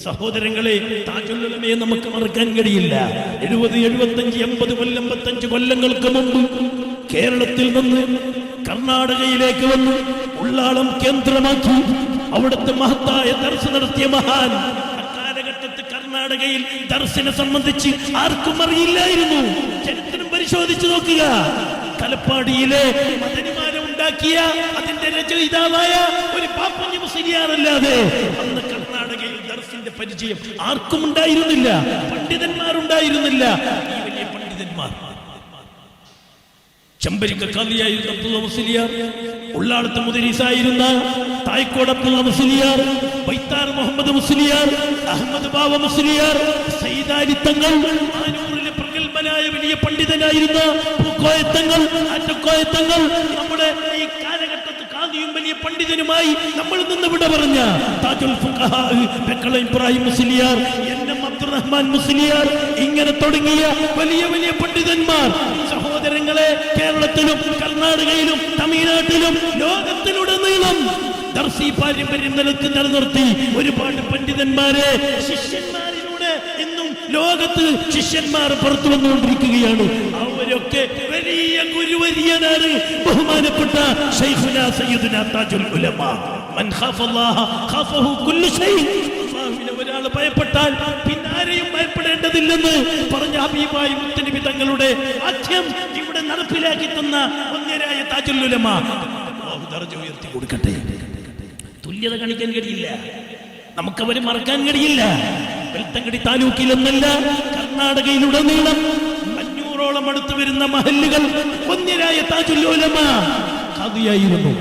സഹോദരങ്ങളെ, താജുൽ ഉലമയെ നമുക്ക് മറക്കാൻ കഴിയില്ല. 70, 75, 80 കൊല്ലം, 55 കൊല്ലങ്ങൾക്ക് മുമ്പ് കേരളത്തിൽ നിന്ന് കർണാടകയിലേക്ക് വന്ന് ഉള്ളാളം കേന്ദ്രമാക്കി അവിടുത്തെ മഹത്തായ ദർസ് നടത്തിയ മഹാൻ. അക്കാലഘട്ടത്തിൽ കർണാടകയിൽ ദർസിനെ സംബന്ധിച്ച് ആർക്കും അറിയില്ലായിരുന്നു. ചരിത്രം പരിശോധിച്ചു നോക്കുക. തലപ്പാടിയിലെ മദനിമാല ഉണ്ടാക്കിയ അതിന്റെ രചയിതാവായ ഒരു പാപ്പഞ്ഞ മുസ്ലിയാറല്ലാതെ അന്ന് കർണാടകയിൽ ദർസിന്റെ പരിചയം ആർക്കും ഉണ്ടായിരുന്നില്ല. പണ്ഡിതന്മാരുണ്ടായിരുന്നില്ല. ഈ വലിയ പണ്ഡിതന്മാർ ചെമ്പരിക്ക ഖാദിയായിരുന്ന അബ്ദുള്ള മുസ്ലിയാർ, ഉള്ളാളത്ത് മുദരീസായിരുന്ന തായ്ക്കോട് അബ്ദുള്ള മുസ്ലിയാർ, വൈത്താർ മുഹമ്മദ് മുസ്ലിയാർ, അഹമ്മദ് ബാവ മുസ്ലിയാർ, സയ്യിദാലി തങ്ങൾ, ആനൂറിലെ പ്രഗത്ഭനായ വലിയ പണ്ഡിതനായിരുന്ന പൂക്കോയത്തങ്ങൾ, ആറ്റക്കോയത്തങ്ങൾ, നമ്മുടെ ഈ കാലഘട്ടത്തിൽ ഖാദിയും വലിയ പണ്ഡിതനുമായി നമ്മൾ നിന്ന് വിട പറഞ്ഞ താജുൽ ഫുഖഹാ ബക്കല ഇബ്രാഹിം മുസ്ലിയാർ, എൻ.എം. അബ്ദുറഹ്മാൻ മുസ്ലിയാർ, ഇങ്ങനെ തുടങ്ങിയ വലിയ വലിയ പണ്ഡിതന്മാർ. സഹോദരങ്ങളെ, കേരളത്തിലും കർണാടകയിലും തമിഴ്നാട്ടിലും ലോകത്തിലുടനീളം ദർസി പാരമ്പര്യം നിലനിർത്തി ഒരുപാട് പണ്ഡിതന്മാരെ ശിഷ്യന്മാരിലൂടെ ഇന്നും ലോകത്ത് ശിഷ്യന്മാർ പുറത്തു വന്നുകൊണ്ടിരിക്കുകയാണ്. അവരൊക്കെ വലിയ ഗുരുവര്യനാണ് ബഹുമാനപ്പെട്ട ശൈഖുനാ സയ്യിദുനാ താജുൽ ഉലമ. മൻ ഖാഫല്ലാഹ ഖാഫഹു കുല്ലു ശൈ. അല്ലാഹുവിനെ ഒരാൾ ഭയപ്പെട്ടാൽ പിന്നെ ആരെയും ഭയപ്പെടേണ്ടതില്ലെന്ന് പറഞ്ഞ ഹബീബായ മുത്തനബി തങ്ങളുടെ ആദ്യം ഇവിടെ നടപ്പിലാക്കി തന്ന ഒന്നരായ താജുൽ ഉലമ. അല്ലാഹു ദർജ ഉയർത്തി കൊടുക്കട്ടെ. തുല്യത കാണിക്കാൻ കഴിയില്ല, നമുക്കവരെ മറക്കാൻ കഴിയില്ല. വെൽത്തങ്കടി താലൂക്കിലെന്നല്ല, കർണാടകയിലുടനീളം 500ഓളം അടുത്ത് വരുന്ന മഹല്ലുകൾ ഒന്നരായ താജുൽ ഉലമ ഖാദിയായിരുന്നു.